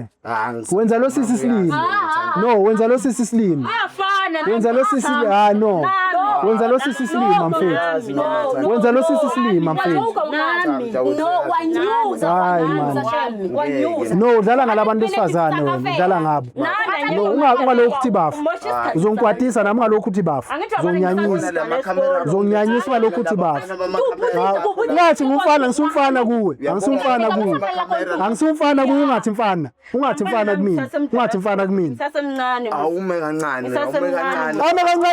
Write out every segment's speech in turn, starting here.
ke wenza lo sisi Slima no wenza lo sisi Slima wenza lo sisi no wenza lo sisi Slima mfethu wenza lo sisi Slima mfethu no udlala ngalabantu besifazane wena udlala ngabo no ungalokhu uthi bafu uzongikwatisa nami ungalokhu uthi bafu uzonginyanyisa ungalokhu uthi bafu ngathi ngumfana ngisumfana kuwe angisumfana kuwe ungathi mfana kumina sasemncane awume kancane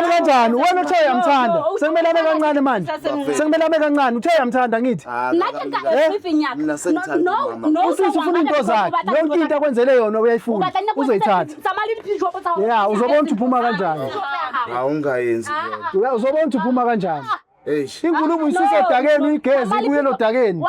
kanjani wena uthe uyamthanda sekumele ame kancane manje sekumele ame kancane uthe uyamthanda ngithi usisi ufuna into zakhe yonke into akwenzele yona uyayifuna uzoyithatha yeah uzobona ukuthi uphuma kanjani awungayenzi uzobona ukuthi uphuma kanjani ingulube isisa odakeni uyigezi ibuye lodakeni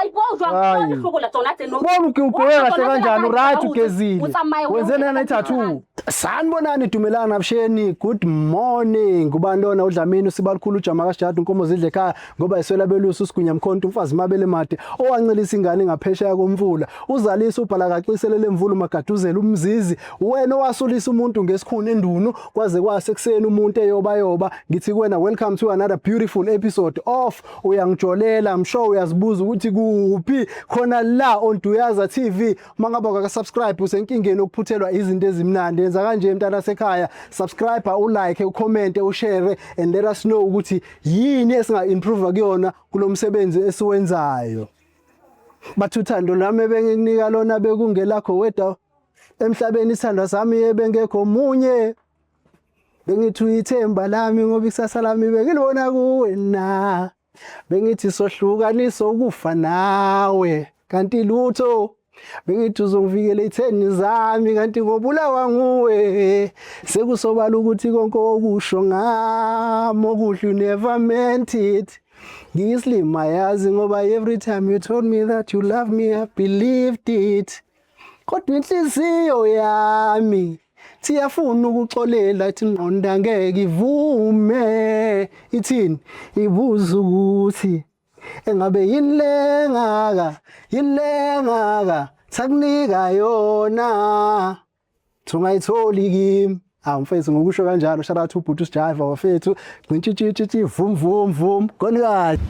bona ugqoke kahle kanjani right ugezile wenzene na tattoo sanibonani dumelana nabsheni good morning kubantwana uDlamini usibalikhulu uJama kaSjadu inkomo zidle ekhaya ngoba iswela belusi usigunya mkhonto umfazi mabele made owancilisa ingane ngaphesheya komfula uzalisa ubhala kaxiselele emvula magaduzela umzizi wena owasulisa umuntu ngesikhuni endunu kwaze kwasekuseni umuntu eyoba ngithi kuwena welcome to another beautiful episode of uyangijolela I'm sure uyazibuza ukuthi kuphi khona la on Duyaza TV mangaba ukasubscribe usenkingeni okuphuthelwa izinto ezimnandi yenza kanje mntana sekhaya subscribe ulike ucomment ushare and let us know ukuthi yini esinga improve kuyona kulomsebenzi esiwenzayo bathuthando lami bengikunika lona bekungelakho wedwa emhlabeni isandla sami ebengekho munye bengithi ithemba lami ngoba ikusasa lami bengilibona kuwena bengithi sohlukaniso ukufa nawe kanti lutho bengithi uzongivikela itheni zami kanti ngobulawa nguwe sekusobala ukuthi konke okusho ngami okuhle you never meant it ngiyislima yazi ngoba every time you told me that you love me I believed it kodwa inhliziyo yami siyafuna ukuxolela ithi ngqonda ngeke ivume ithini ibuza ukuthi engabe yinlengaka sakunika yona thungayitholi kimi mfethu ngokusho kanjalo shout out to Bhuti Jive wafethu ngintshitshi vum konikazi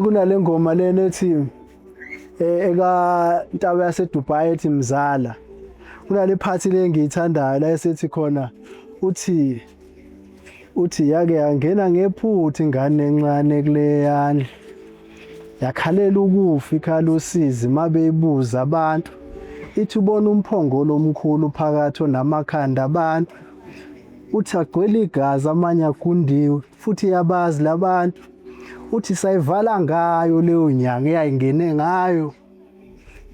kunale ngoma lena ethi eka Ntawe yase Dubai ethi Mzala kunale party le ngiyithandayo la esethi khona uthi yake yangena ngephutha ingane encane kuleyana yakhalela ukufa ikhala usizi mabeyibuza abantu ithi ubona umphongolo omkhulu phakathi namakhanda abantu uthi agcwele igazi amanye agundiwe futhi yabazi labantu uthi sayivala ngayo leyo nyanga eyayingene ngayo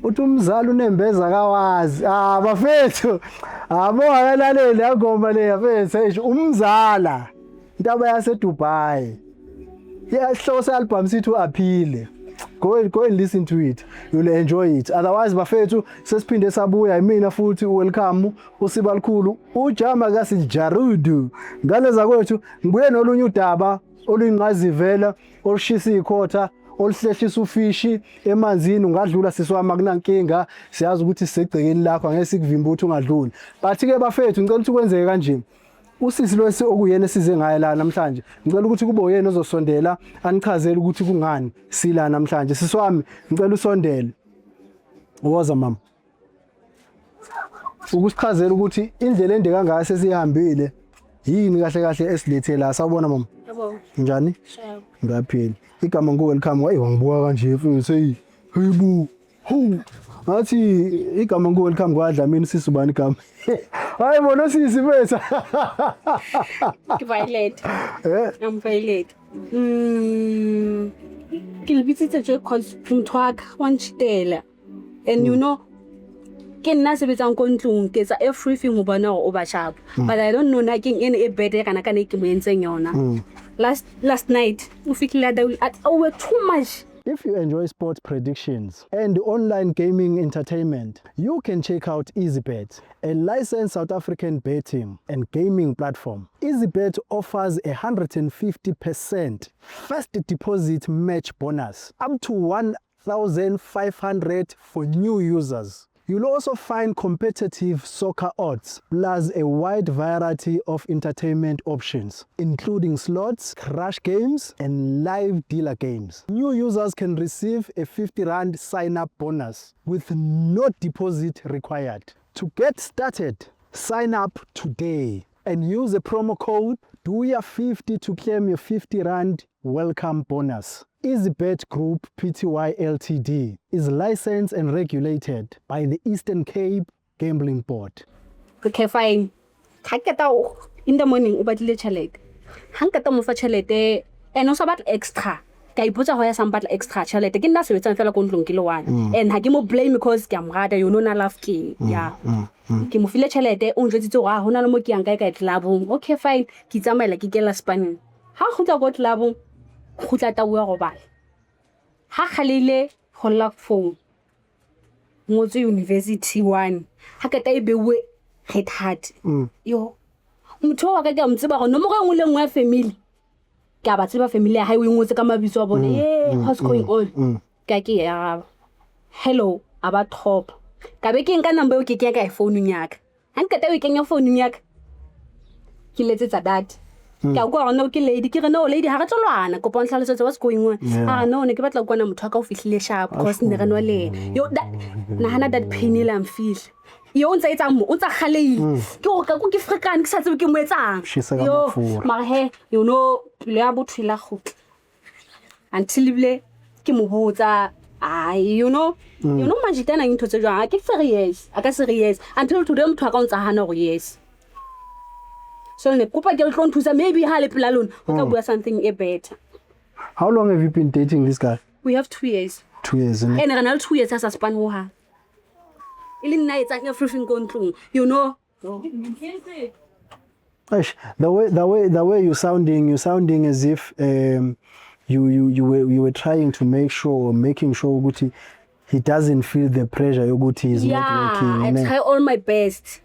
uthi umzala unembeza kawazi bafethu abongalaleli yagoma le yafethu umzala Ntawe yase Dubai yahlosa album sithi uaphile go and listen to it you'll enjoy it otherwise bafethu sesiphinde sabuya yimina futhi welcome usibalikhulu uJama kaSjarudu ngaleza kwethu ngibuye nolunye udaba oluyinqazivela olushisa ikhotha oluhlehlisa ufishi emanzini ungadlula siswama kunankinga siyazi ukuthi sisegcekeni lakho angeke sikuvimba ukuthi ungadluli but ke bafethu ngicela ukuthi kwenzeke kanje usisi lo okuyena size ngaye la namhlanje ngicela ukuthi kube uyena ozosondela anichazele ukuthi kungani sila namhlanje siswami ngicela usondele woza mama ukusichazela ukuthi indlela ende kangaka sesihambile yini kahle esilethe la sawubona mama njani ngapheli igama welcome wangibuka kanje mfethu hey ngathi igama welcome kwaDlamini sisubani igama hayi bona sisi mfethu Violet I'm Violet ke lebitsitse je cause mthwaka wa ntshitela and you know ke nna sebetsang ko ntlong ke tsa everything ho bona hore o ba sharp but I don't know na ke ene e better kana kana ke mo entseng yona last night o fihlile at over too much. If you enjoy sports predictions and online gaming entertainment, you can check out EasyBet, a licensed South African betting and gaming platform. EasyBet offers a 150% first deposit match bonus, up to 1,500 for new users. You'll also find competitive soccer odds, plus a wide variety of entertainment options, including slots, crash games, and live dealer games. New users can receive a 50 Rand sign-up bonus with no deposit required. To get started, sign up today and use the promo code DUYA50 to claim your 50 Rand welcome bonus. EasyBet Group Pty Ltd is licensed and regulated by the Eastern Cape Gambling Board. Okay, fine. In the morning, o batlile tšhelete. Hankata mo fa tšhelete and o sa batla extra. Ka ipotsa ho ya sa batla extra tšhelete. Ke nna sebetsang fela ko ntlong ke le one. And ha ke mo blame because ke a mrata, you know na love ke. Yeah. Ke mo file tšhelete o njwetsitse hore ha hona le mo ke yang kae ka clubong. Okay, fine. Ke tsamaela ke kela spanning. Ha khutla go clubong khutla ta bua go bala ha khalile holla phone ngotse university 1 ha ka ta ibewe red heart yo motho wa ka ke mtseba go nomoro engwe le engwe ya family ka ba tseba family ya hae o ngotse ka mabitso a bone what's going on ka ke ya hello aba top ka be ke nka number o ke ka e phone nyaka ha nka ta o kenya phone nyaka ke letsetsa dad ka go rona ke lady ke re no lady ha re tsolwana kopa ntlhalosetsa what's going on no ne ke batla go kwana motho ka o fihlile sharp because ne re no le yo na hana that pain ile am feel yo ntse etsa mo o tsa khaleile ke go ka go ke frikane ke sa tsebe ke mo etsang yo mara he you know le ya botho la khutla until bile ke mo botsa you know majitana into tse jwa ke serious aka serious until today motho ka o ntsa hana go yes. So ne kopa ke tlo nthusa maybe ha le pela lona o ka bua something a better. How long have you been dating this guy? We have 2 years. 2 years, isn't it? And another 2 years as a span ho ha. Ile nna etsa everything go ntlong, you know. Eish, the way you're sounding as if you were trying to making sure ukuthi he doesn't feel the pressure yokuthi he's not working. I try all my best.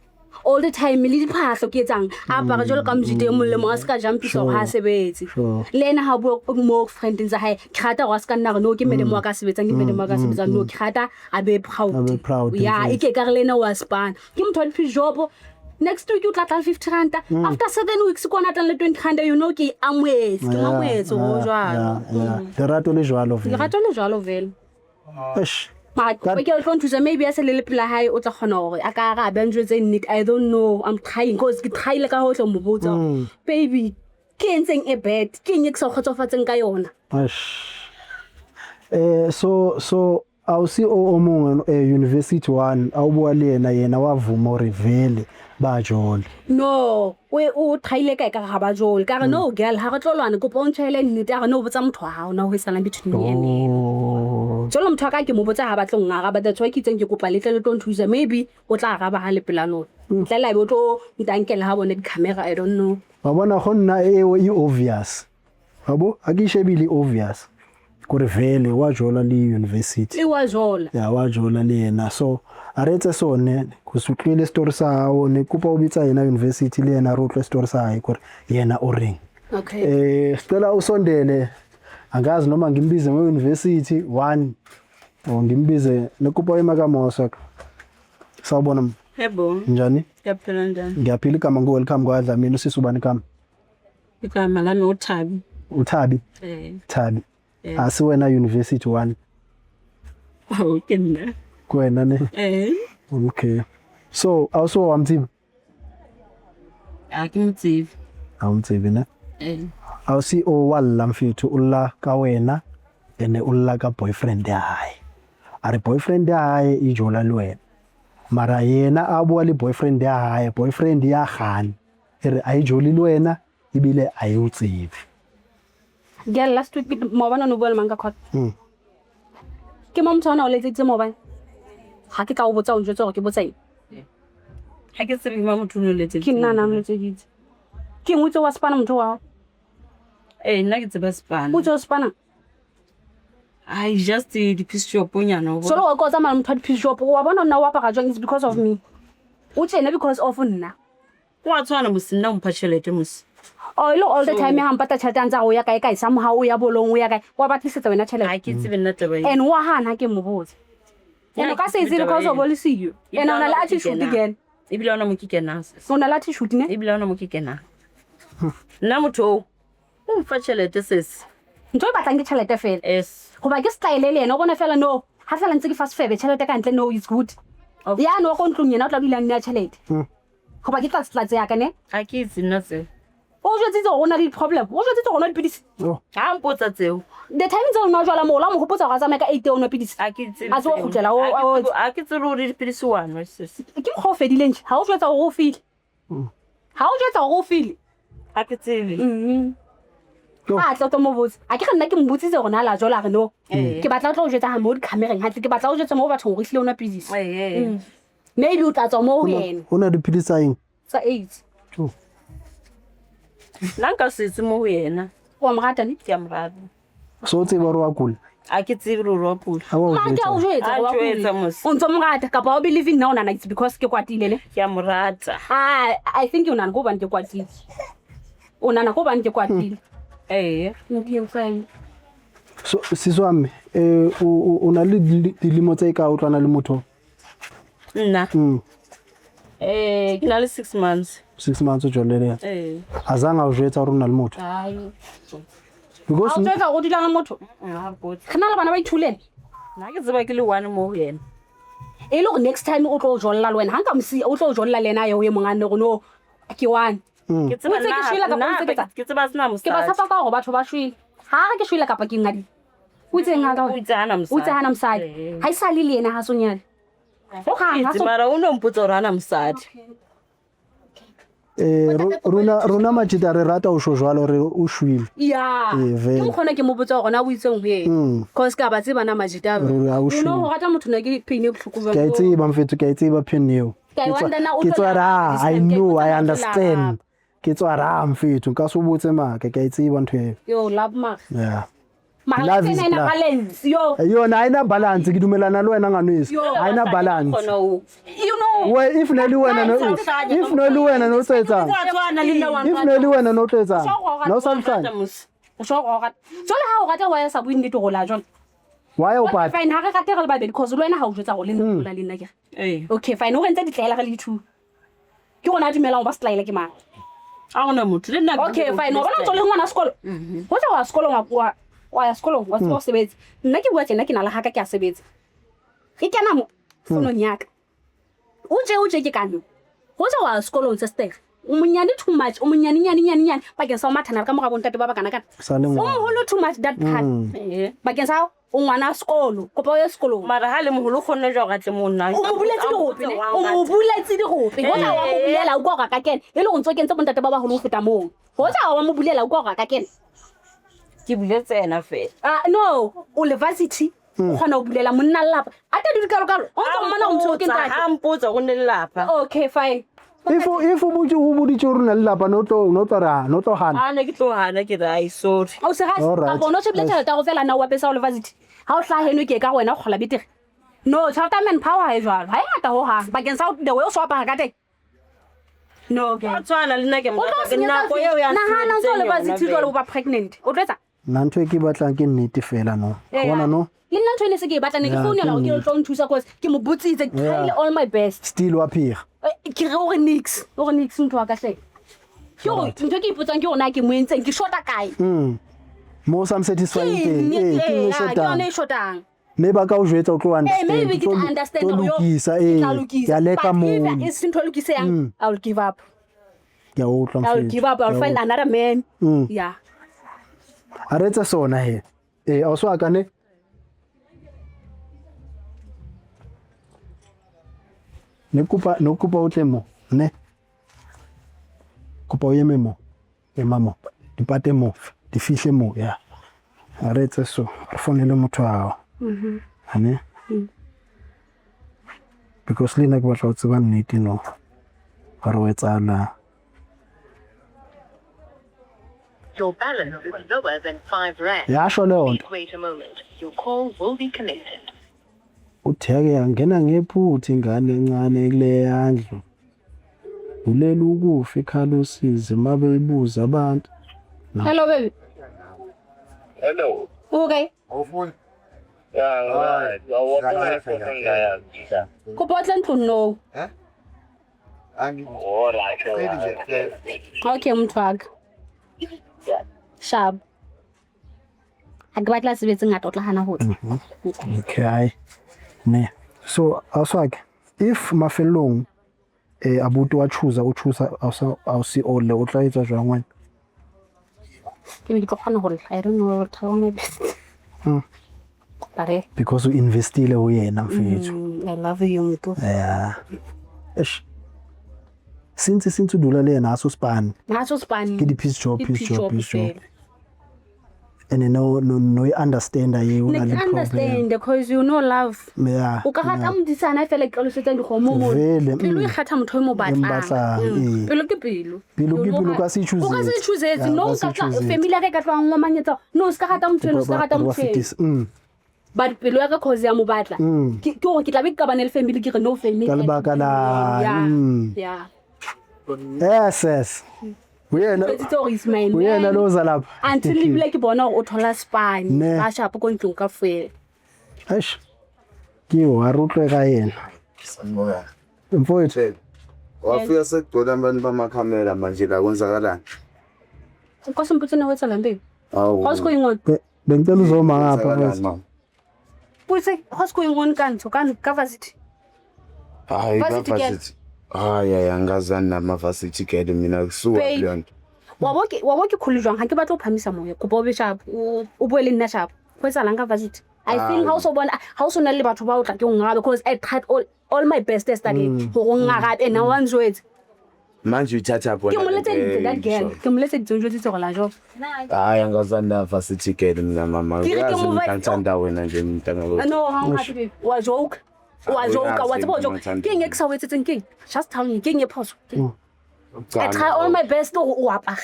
All the time le diphahlo ke etsang a ba re jolo ka mjite mo le mo a ska jumpisa ha sebetse lena ha bo mo friend nza hae khata wa ska nna re no ke mede mo ka sebetsang ke mede mo ka sebetsang no khata a be proud yeah e ke ka re lena wa span ke motho wa job next week you tla 50 Rand after 7 weeks ko na tla le 20 Rand you know ke amwetse ke mamwetse ho jwalo the rato le jwalo vele eish but we can to maybe as a little pila high o tla khona hore a ka ga benjwe tse nnete I don't know I'm trying cause ke try le ka ho tlo mo botsa baby ke entseng e bad ke eng ke sa khotsofatseng ka yona so I'll see omong university 1 a bua le yena wa vuma o revele ba jole no we o thaile ka ga ba jole ka re no girl ha re tlolwana go pontshele nnete ga no botsa motho ha ona ho isala between me and you jolo motho ka ke mo botsa ha ba tlong ga ba that's why ke tseng ke kopa le tle tlo nthusa maybe o tla ga ba ha le pelano ntlela bo tlo ntankela ha bone di camera I don't know ba bona go nna e obvious babo a ke shebile obvious go revele wa jola le university e wa jola ya wa jola le yena so a retse sone go sutlile story sa hao ne kopa o bitsa yena university le yena ro tlo story sa hae gore yena o reng okay sicela usondele angazi noma ngimbize ngeuniversity 1 o ngimbize nekopa emakamoso sawubona yebo njani yaphela njani ngiyaphila kama ngo welcome kwadla mina sisubani kama igama lami uThabi Thabi asiwena university 1 okay nna kwena ne okay so also amtsibi akimtsibi awumtsibi ne awusi owalla mfethu ulla ka wena ene ulla ka boyfriend yae ari boyfriend yae ijola lwena mara yena abua le boyfriend yae boyfriend ya khani ere ayijoli lwena ibile ayutsibi girl last week mo bana no bua le manga khot ke mo mthona o letsetse mo bana ha ke ka o botsa o njwetsa gore ke botsa eng ha ke tsebe ma motho no letse ke nna nang letse ditse ke ngwetse wa spana motho wa nna ke tseba Spana o tse spana I just the piece shop nyana so lo go tsamaya motho a di shop wa bona nna wa paka jwang is because of me o tsena because of nna wa tswana mosinna mpha tšhelete mos all the time ha mpata tšhelete ntse go ya kae somehow o ya bolong o ya kae wa batlisetsa wena tšhelete ha ke tsebe nna taba and wa hana ke mo botse and ka se itse because of all see you and ona la attitude again e bile ona mo ke kenang ona la attitude ne e bile ona mo ke kenang nna motho o mfa tšhelete sese ntho e batlang ke tšhelete fela goba ke style le ena o bona fela no ha fela ntse ke fast febe tšhelete ka ntle no is good ya no go ntlong yena o tla bilang nna tšhelete goba ke tlatse ya ka ne ha ke itse nna tse o jwetsitse go na le problem o jwetsitse go na dipidisi ha mpotsa tseo the time tse o nwa jwala mola mo gopotsa go tsamaya ka 8 o nwa pidisi ha ke tsebe a se go khutlela ha ke tsebe gore dipidisi wa nwa sese ke go fedile nje ha o jwetsa go file ha o jwetsa go file ha ke tsebe tla to mo botse a ke nna ke mbotsitse go na la jola re no ke batla tlo jwetsa ha mo di camereng ha ke batla o jwetsa mo batho go hlile o nwa pidisi maybe o tla tswa mo ho yena o na dipidisi tsa eng tsa 8 nna nka se itse mo ho yena wa mrata ne ke a morata so o tseba gore wa kula a ke tsebe gore wa kula ma ke o jwetsa wa kula o ntse mrata ka ba o believe in now na it's because ke kwatile le ke a morata I think you nana go bana ke kwatile o nana go bana ke kwatile okay fine so siswami o na le dilemo tse ka o tlwana le motho nna ke na le 6 months 6 months o jolele azanga o jwetsa gore o na le motho because o tshwetsa go dila le motho khana le bana ba ithulele nna ke tseba ke le one mo ho yena e le go next time o tlo jolla le wena hanga msi o tlo jolla lena yo ye mongane go no ke one ke tseba nna ke tseba sna mo ke ba tsapa ka go batho ba shwile ha ke shwile kapa ke ngadi o tsenga ka o tsana msa o tsana msadi ha isa le yena ha sonyana o ga mara o no mpotsa rana msadi rona majita re rata o shojwalo re o shwile ya ke mkhona ke mo botsa gona o itseng ho yena cause ka ba tseba na majita ba no go rata motho na ke pine botlhoko ba ke a tseba mfetso ke a tseba pin eo ke tswara I know I understand ke tswara mfetso ka so botse maka ke a tseba ntho eo yo love mark yeah love is balance yo na ina balance ke dumelana le wena ngwanesi ha ina balance you know we if no le wena no tsetsa if no le wena no tsetsa no sometimes o so go ga jole ha o rata wa ya sa buindi to go la jole why o pat fine ha re rate re ba be because le wena ha o jetsa go le nna le nna ke okay fine o rentse ditlaela re le two ke gona dumela o ba style ke mang a ona motho le nna okay fine o bona tsole ngwana sekolo go tla wa sekolo wa ya sekolo wa se sebetsa nna ke bua tsena ke na le haka ke a sebetsa ke kena mo fono nyaka o je ke kano go tla wa sekolo tse steg o monyane too much o monyane nyane ba ke sa mathana ka mo ga bontate ba ba kana o moholo too much that time ba ke sa o ngwana sekolo kopa o ya sekolo mara ha le moholo khone jwa ga tle mo nna o mo buletse digope go tla wa mo bulela o go ka kene e le go ntse kentse bontate ba ba go feta mo go tla wa mo bulela o go ka kene ke buletse ena fe no university khona o bulela monna lapa ata di ka o ntse mmana go ntse ke ntate ha mpotsa go ne lapa okay fine if o boditse o rena le lapa no tlo hana ne ke tlo hana ke dai sorry o se ga ka bona se bile tšhelete go fela na wa pesa university ha o hlahenwe ke ka wena go gola betere no tšhelete man power ha e jwalo ha e ngata ho ha bakeng sa the way o swapa ka teng no okay tswana le nna ke mo ka nna go yo ya na hana so university jwalo ba pregnant o tletsa nna ntho e ke batlang ke nnete fela no bona no le nna ntho ne se ke batlang ke founela go ke tlo nthusa cause ke mo botsitse try all my best still wa pire ke re o re nix ntho wa ka hle ke o ntho ke ipotsang ke ona ke mo entseng ke shota kae mo sam satisfying thing ke mo shotang ne ba ka o jwetsa o tlo understand maybe ke understand go lokisa ya leka mo is ntho lokise yang I will give up ya o tla I'll give up I'll find another man yeah a retsa sona he a o swa ka ne no kupa o tle mo ne kupa o yeme mo e mamo dipate mo di fihle mo ya a retsa so re fonele motho ao ane because lena ke batla go tseba nnete no gore o etsala. Your balance is lower than 5 rand. Yasho leyo nto. Please wait a moment. Your call will be connected. Utheke yangena ngephuthi ingane encane kule yandlu. Ulela ukufa ikhala usize mabe ibuza abantu. Hello baby. Hello. Okay. Awufuni? Yeah, Kupotla ndlu no. Okay mthwaga. Sharp. Akabatla sebetsa ngata o tla hana hotse. Okay. Ne. So awuswake if mafellong abuti wa choose au si ole o tla etsa jwang wena? Ke be ke khona hore I don't know how my best. Bare Because we investile ho yena mfethu. I love you mtu. Yeah. Eish. Since udula le yena aso span. Naso span. Ke di piece job. And no you understand ye una le problem. Understand because you know love. Yeah. O ka gata modisana fela ke lo setsa dikgomo mo. Pelo e kgatha motho mo batla. Pelo ke pelo. Pelo ka se choose. O ka se choose no ka family ya ka tla ngwa manyetsa. No ska gata motho ska gata motho. But pelo ya ka cause ya mo batla. Ke go ke tla be ka bana le family ke re no family. Ka lebaka la. Yeah. Yes. Uyena lo za lapha until libile ke bona o thola span ba shapo ko ntlong ka fela. Eish ke wa rutlwe ka yena mfowethu Wafika sekugcwele abantu bamakhamera manje la kwenzakalani? Nkosi mputse na wetsa lambe. Hawu. What's going on? bengicela uzoma ngapha mama. Putse what's going on kanti kan varsity? Hayi varsity. Hayi angazani nama varsity ke mina kusuka leyo nto. Waboke khulujwang ha ke batla o phamisa moya go bobe sharp o boele nna sharp go etsa langa varsity. I think how so na le batho ba o tla ke ngabe because I tried all my best yesterday go ngabe and now one joy manje uthatha bona ke moletse that girl ke moletse ditjonjo tse go la jo hayi angazani na varsity ke mina mama yazi ngithanda wena nje mntana no how happy wa joke wa tsebo joke ke ngeke sa wetsetseng ke just tell me ke nge phoso I try all my best to o apara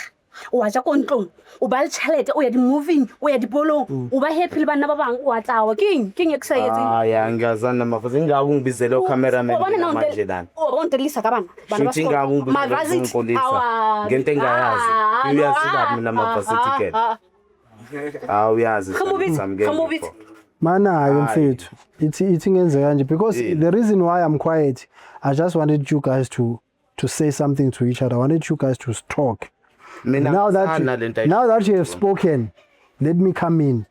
o ja ko ntlong o ba le chalete o ya di moving o ya di bolong o ba happy le bana ba bang o atlawa ke ngeke sa yetse angazani na mafasi ngaku ngibizele o cameraman manje lana o ntelisa ka bana ba ngaku ngibizele ngento engayazi uyazi laphi mina mafasi ticket uyazi Khambubit mana hayi mfethu ithi ngenze kanje because the reason why I'm quiet I just wanted you guys to say something to each other. I wanted you guys to talk. Now that you have spoken, let me come in.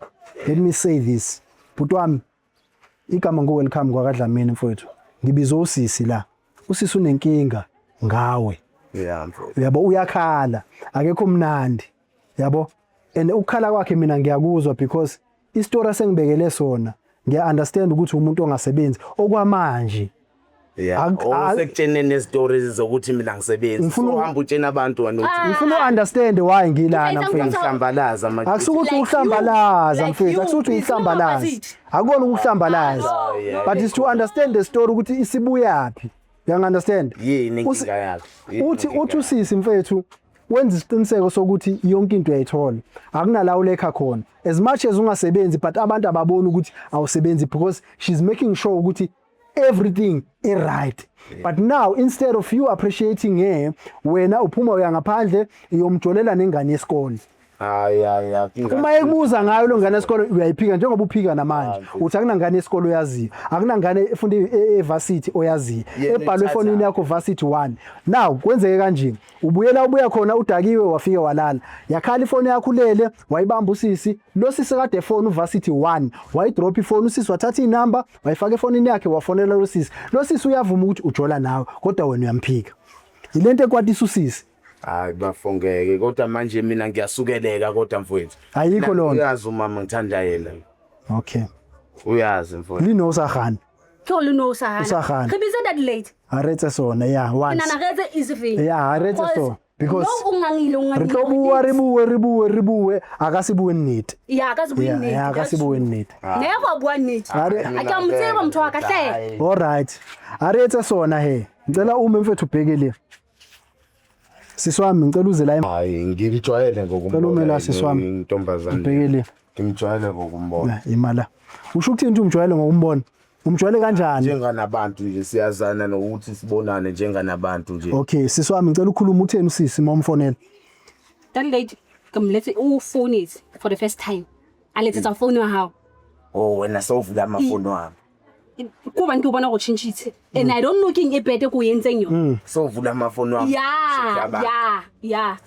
Let me say this. Putwami, igama ngo welcome kwa kaDlamini mfowethu. Ngibiza usisi la. Usisi unenkinga ngawe. Yeah mfowethu. Yabo uyakhala, akekho mnandi. Yabo? And ukhala kwakhe mina ngiyakuzwa because istory sengibekele sona. Ngiya understand ukuthi umuntu ongasebenzi okwamanje. Yeah, sekutshene nestories zokuthi mina ngisebenza. So hamba utshena abantu wanothi. Ngifuna understand why ngilana mfethu. Ngihlambalaza manje. Akusukuthi uhlambalaza mfethu, akusukuthi uhlambalaza. Akubona ukuhlambalaza. But it's to understand the story ukuthi isibuyapi. You understand? Yini inkinga yakho? Uthi usisi mfethu wenza isiqiniseko sokuthi yonke into uyayithola. Akunalawo lekha khona. As much as ungasebenzi but abantu ababona ukuthi awusebenzi because she's making sure ukuthi everything is right. But now instead of you appreciating her wena uphuma uya ngaphandle uyomjolela nengane yesikole. Uma ekubuza ngayo lo ngane yesikole uyayiphika njengoba uphika namanje. Uthi akunangane yesikole oyaziyo. Akunangane efunda evarsity oyaziyo. Ebhalwe efonini yakho varsity 1. Now kwenzeke kanje. Ubuya khona udakiwe wafika walala. Yakhala ifoni yakho ulele wayibamba usisi. Lo sisi kade efone uvarsity 1. Wayidrop ifoni usisi wathatha inamba wayifaka efonini yakhe wafonela lo sisi. Lo sisi uyavuma ukuthi ujola nawe kodwa wena uyamphika. Ilento ekwatisa usisi. Hayi bafongeke kodwa manje mina ngiyasukeleka kodwa mfowethu. Ayikho lona. Uyazi umama ngithanda yena. Okay. Uyazi mfowethu. Lino Sagan. Ke lino Sagan. Ke bize that late. Aretse sona yeah once. Nana retse is free. Yeah aretse so. because no ungangile re tlo bua re bue aka se bue nnete ya ka se bue nnete ya aka se bue nnete ne go bua nnete a ka mtseba motho wa ka hle all right a re etse sona he ngicela ume mfethu ubhekele siswami ngicela uze la hayi ngimjwayele ngokumbona intombazane ubhekele ngimjwayele ngokumbona imala usho ukuthini ukuthi umjwayele ngokumbona umjwayele kanjani njenganabantu nje siyazana nokuthi sibonane njenganabantu nje okay siswami ngicela ukukhuluma utheni usisi momfonela that lady kamlethe phone it for the first time alethetsa phone wa hao wena sowuvula amafoni wami kuba ngibona ukuchintshithe and I don't looking ebhede kuyenzenyo sowuvula amafoni wami yeah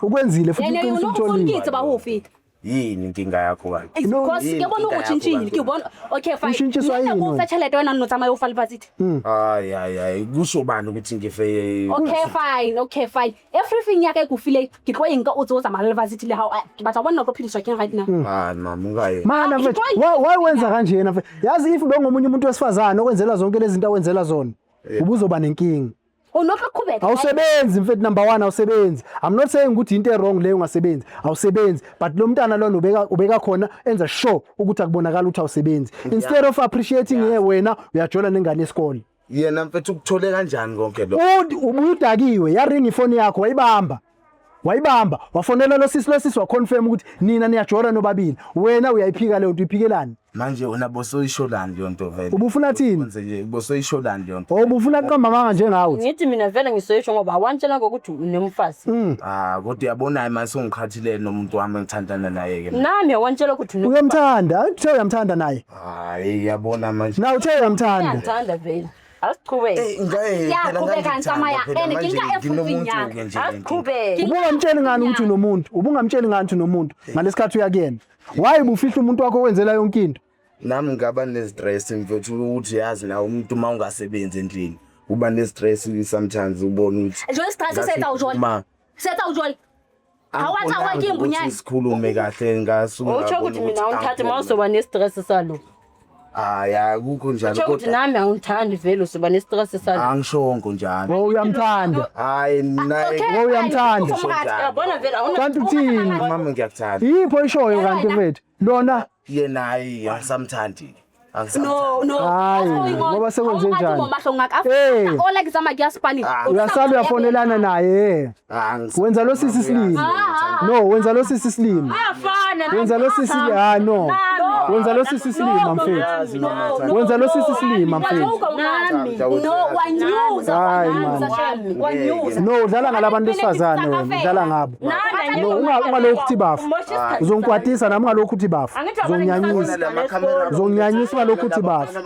ukwenzile futhi uqinisile uthole ba ufika yini inkinga yakho bani because ngiyabona ukuchintshile ngiyabona okay fine ngiyafethelete wena notsama yo file bazithi hayi kusho bani ukuthi ngife okay fine everything yake kufile ngitlo inka uzoza maleva bazithi le how but abona ukuphiliswa ke right now mama ungaye mana mfethu why wenza kanje na yazi if bengomunye umuntu wesifazana okwenzela zonke lezi zinto awenzelwa zona ubuzoba nenkingi unokuqhubeka awusebenzi mfethu number 1 awusebenzi I'm not saying ukuthi into wrong leyo ungasebenzi awusebenzi but lo mntana lo ubeka khona enza sure ukuthi akubonakala ukuthi awusebenzi instead of appreciating wena uyajola nengane yesikole yena mfethu ukuthole kanjani konke lo ubudakiwe yaringa ifoni yakho wayibamba wafonela lo sisi wa confirm ukuthi nina niyajora nobabili wena uyayiphika leyo nto iphikelani manje wena bosoyisholani leyo nto vele ubufuna thini kwenze nje bosoyisholani leyo nto ubufuna kuqamba manga njengawe ngithi mina vele ngisoyisho ngoba awantshela ngokuthi unemfazi kodwa uyabona manje songikhathile nomuntu wami engithandana naye ke nami awantshela ukuthi uyamthanda uthe uyamthanda naye hayi yabona manje na uthe uyamthanda uyamthanda vele asiqhubeke yaqhubeka nsamaya ene kinga everything yakhe asiqhubeke ubungamtsheli ngani ukuthi unomuntu ngalesikhathi uyakuyena why ubufihla umuntu wakho wenzela yonke into nami ngaba nestress mfethu ukuthi yazi na umuntu mawungasebenzi endlini uba nestress sometimes ubona ukuthi jo stress setha ujoli awatha wake imbunyani sikhulume kahle ngasuka uthi ukuthi mina ungithathe mawusoba nestress salo akukho njalo kodwa nami angithandi vele usoba nestress salo angishongo njalo uyamthanda hayi naye uyamthanda yabona vele kanti uthini mama ngiyakuthanda yipho ishoyo kanti mfethu lona yena hayi angisamthandi no hayi ngoba sekwenze njani ola kuzama kuyaspani uyasala uyafonelana naye wenza lo sisi slim no wenza lo sisi slim wenza lo sisi no wenza lo sisi slim mfethu wenza lo sisi slim mfethu no wanyuza no udlala ngalabantu besifazane wena udlala ngabo no ungalokhu uthi bafu uzongikwatisa nami ungalokhu uthi bafu uzonginyanyisa lokhu uthi bafu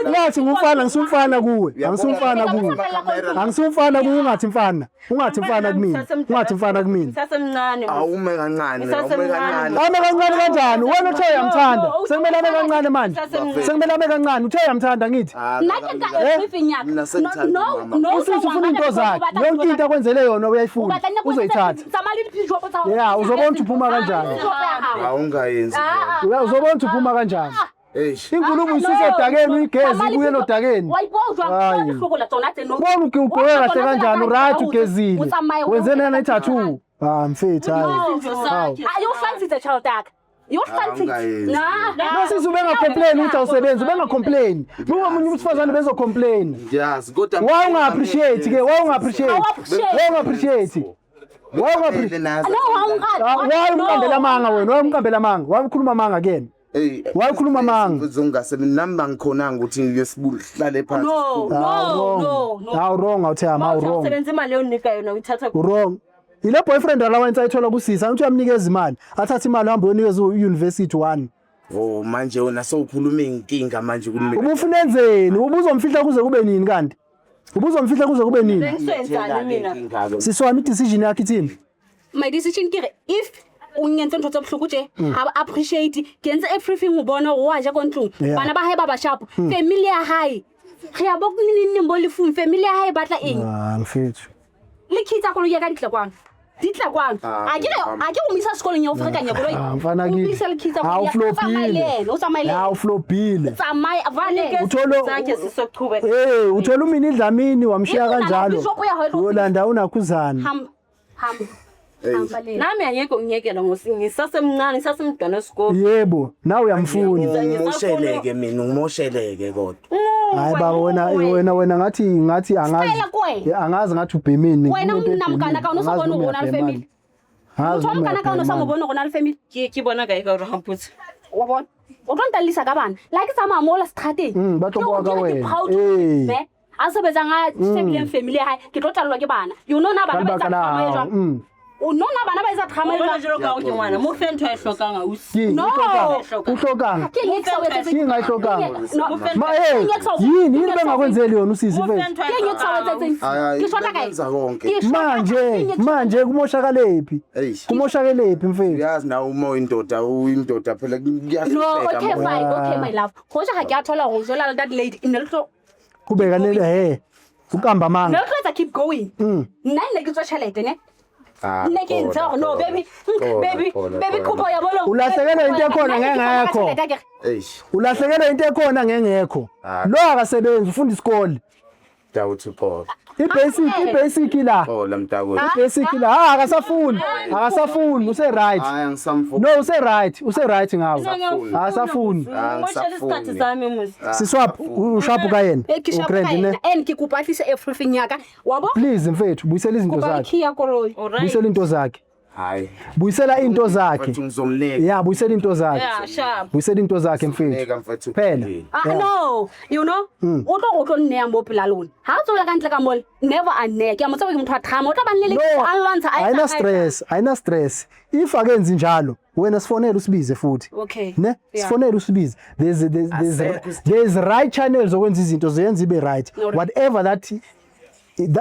ngathi ngumfana ngisumfana kuwe angisumfana kuwe ungathi mfana kumina sasemncane awume kancane kanjani wena uthe uyamthanda sekumele ame kancane manje sekumele ame kancane uthe uyamthanda ngithi usisi ufuna into zakhe yonke into akwenzele yona uyayifuna uzoyithatha uzobona ukuthi uphuma kanjani awungayenzi uzobona ukuthi uphuma kanjani inkulumo isise odakeni uyigezi ibuye lodakeni bona ugqoke kahle kanjani right ugezile wenze nana i-tattoo mfethu hayi ayoflansithe child yakhe Nosisi ubengacomplain ukuthi awusebenzi ubengacomplain buka umunye umsifazane bezocomplain yazi kodwa why ungaappreciate ke why ungaappreciate umkambela manga wena umkambela manga wayikhuluma manga kena wayikhuluma manga uzongasebenzi nami bangikhonanga ukuthi ngiyesibuhlale phansi no wrong awuthi wrong usebenza imali yonika yona uyithatha wrong ile boyfriend alawenza ayithola kusisa uthi uyamnikeza imali athatha imali hamba uyonikeza u-university 1 manje wena sowukhuluma inkinga manje kulimi ubufuna ubuzomfihla kuze kube nini kanti ngisenzani mina siswami decision yakhe ithini my decision kire if ungenza ntotho buhluku nje appreciate kenza everything ubona waje konhlungu bana ba hae baba sharp family ya hae khaya bokunini nimbo lifu family ya hae batla eng mfethu likhitsa ko lo ya ka ditla kwang ditla kwang a ke umisa sekolong ya o frekanya koloi mfana kithi awuflopile tsamaya vale Sakhe sisoqhubeka. uthola umini idlamini wamshiya kanjalo yolanda unakhuzana hamba le Nami angeke ungiyekela ngisasemncane ngisasemntwana esikole. yebo nawe uyamfuna ngimosheleke mina ngimosheleke kodwa hayi baba wena ngathi angazi ngathi ubhemini wena unamkana ka unosabona uRonald family uthomkana ka unosabona uRonald family Ke bona kae ka ramputse. wabona o tlo ntalisa ka bana like sama mola strateng ba tlo bua ka wena ne a sebetsa nga family ya hae ke tlo tallwa ke bana you know na bana ba tsa kama e jwang o nona bana ba etsa drama e Bona jelo ka o ke ngwana mo fe ntho e hlokang ausi. no uhlokanga ke ngeksa wetsa singayihlokanga ma yini bengakwenzeli yona usisi Mo fe mfethu ntho e ke ngeksa wetsa ke shota kae manje kumoshakelephi kumoshakelephi mfethu uyazi na uma indoda phela no kuyahlupheka okay fine okay my love khoja ha ke a thola go jola that lady in the kubeka nele ukamba manga no let's keep going nna ne ke tswa chalete ne nne ke ntse no baby kupo ya bolo ulahlekelwe into ekhona ngengekho ulahlekelwe into ekhona ngengekho lo akasebenzi ufunda isikole Dawuthi Paul ibasic la Paul mntakwethu ibasic la akasafuni use right hayi ngisamfuna no use right ngawo akasafuni Moshela isikhathi sami muzi. siswap ushapu ka yena ugrand ne and ke kupatlisa everything yaka wabo please mfethu buyisela izinto zakhe kubakhia koloi buyisela into zakhe hayi buyisela into zakhe mfethu ngizomnika ya buyisela into zakhe Yeah, sharp. buyisela into zakhe mfethu nika mfethu phela no you know o tlo nne ya mo pelalone ha o tsola ka ntle ka mole never ne ke a motsa ke motho a trama o tla banlele a lwantsha ayina stress if akenzi njalo wena sifonela usibize futhi okay ne sifonela usibize there's right channels okwenza izinto ziyenza ibe right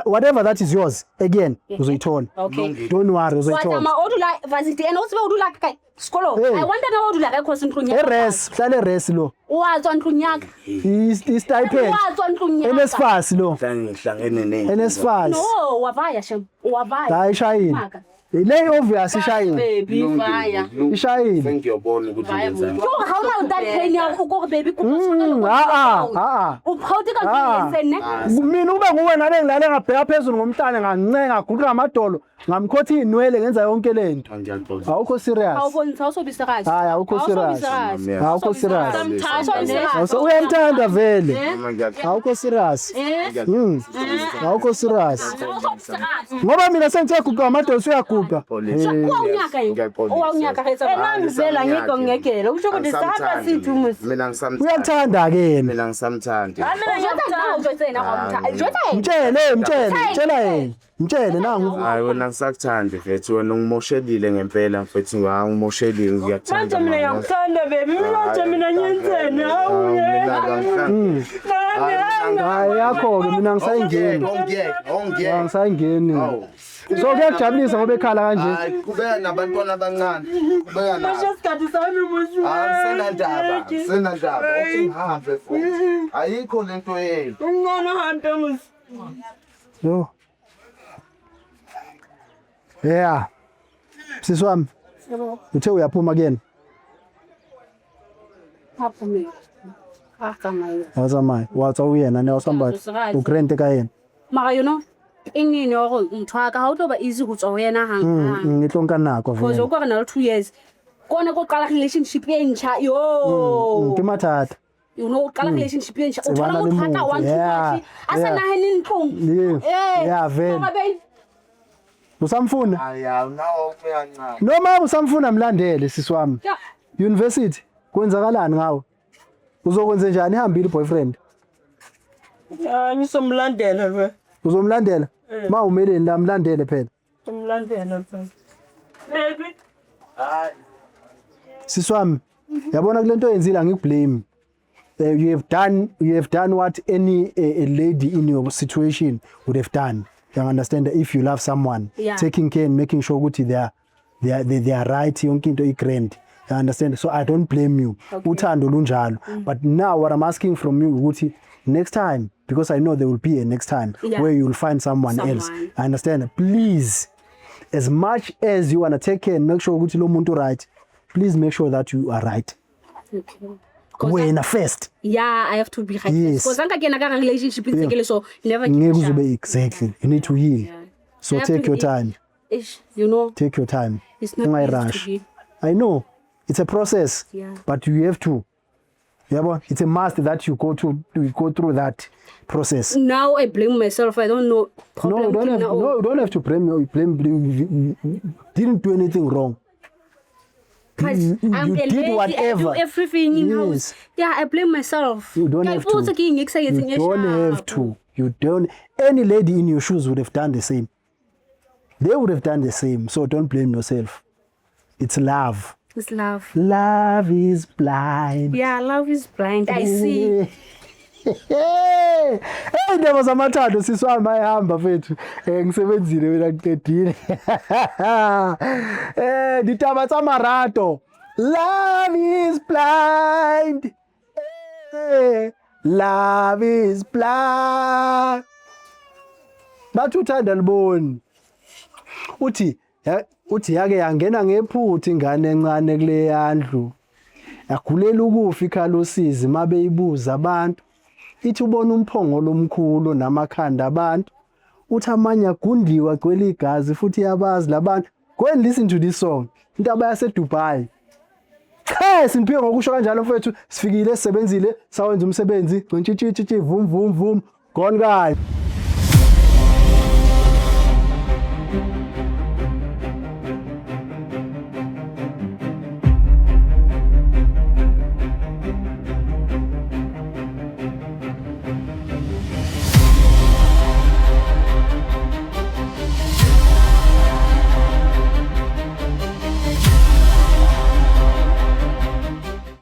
whatever that is yours again uzoyithola okay don't worry uzoyithola ma odula varsity and usibe udula kai skolo I wonder na odula kai khosi ntlunya eres hlale res lo watswa ntlunyaka istipend watswa ntlunyaka enesfas lo ngihlangene nene enesfas no wavaya shem wavaya hayi shayini le obvious ishayini Baby fire. ishayini sengiyobona ukuthi ngenza yo how now that pain ya ukho baby uphawuthi ka ngiyesene mina ube nguwe nale ngilale ngabheka phezulu ngomntana ngancenga guqa amadolo ngamkhothi inwele ngenza yonke lento ngiyaxoxa awukho serious awubonisa awusobisa kahle hayi awukho serious awukho serious sometimes uyamthanda vele awukho serious awukho serious ngoba mina sengithe guqa amadolo uyaguqa unyaka unyaka Enangizela ngikho ngekela. Usho ukuthi sihamba sithi muzi. mina ngisamthanda uyakuthanda ke yena mina ngisamthanda mtshele nangu hayi wena ngisakuthanda mfethu wena ungimoshelile ngempela mfethu ngimoshelile ngiyakuthanda Manje mina ngiyakuthanda baby. Manje mina ngiyenzeni? Hawu hayi yakho ke mina ngisayingeni ngisayingeni so kuyajabulisa ngoba ekhala kanje hayi kubeka nabantwana abancane kubeka nabo isikhathi sami muzi. senandaba uthi ngihambe futhi ayikho lento yenu Ungona hambe muzi. yo yeah sisi wami uthe uyaphuma kuyena haphumi akamayo awuzamayo watsa uyena ne awusamba ugrente ka yena mara you know ingini yo mthwaka ha o tlo ba easy go tswa yena hang ngitlonka nako because o kwa na 2 years kona go qala relationship e ntsha yo ke mathata you know qala relationship e ntsha o thola mo thata 1 2 asa naheni ntlong yeah vele usamfuna aya nawo uyancane noma usamfuna mlandele sisi wami university kwenzakalani ngawe uzokwenza njani ihambile boyfriend Ngisomlandela lo. uzomlandela ma umeleni la mlandele phela Umlandela mfana. Baby. hayi sisi wami yabona kulento oyenzile angikublame you have done what any a lady in your situation would have done. You understand that if you love someone, taking care and making sure ukuthi they are right yonke into igrand. You understand? So I don't blame you. Uthando lunjalo. But now what I'm asking from you ukuthi next time, because I know there will be a next time where you will find someone else. I understand. Please as much as you wanna take care and make sure ukuthi lo muntu right, please make sure that you are right. Okay. Wena first. Yeah, I have to be right. Yes. Because I'm going to relationship in Yeah. so never Ngeke give a uzobe shot. exactly. You need to heal. Yeah. So I have take to your be- time. You know, Take your time. it's not Ungay easy to rush. be. I know. It's a process. Yeah. But you have to. Yeah, it's a must that you go through that process. Now I blame myself. I don't know. No, you don't have to blame. You didn't do anything wrong. You did whatever. I do everything in Yes. house. Yeah, I blame myself. You don't have to. You don't have to. You don't. Any lady in your shoes would have done the same. They would have done the same. So don't blame yourself. It's love. It's love. Love is blind. Yeah, love is blind. I see. Hey, ndaba zamathando siswami ayihamba mfethu. Ngisebenzile mina ngiqedile. Ditaba tsa marato. Love is blind. Love is blind. Bathi uthanda liboni. Uthi yake yangena ngephutha ingane encane kule yandlu. Yagulela ukufa ikhala usizi mabe ibuza abantu. Ithi ubona umphongo lomkhulu namakhanda abantu. Uthi amanye agundiwe agcwele igazi futhi yabazi labantu. Go and listen to this song. Intaba yase Dubai. Simphike ngokusho kanjalo mfethu sifikile sisebenzile sawenza umsebenzi. Gcintshitshitshi vum vum vum. Gone guys.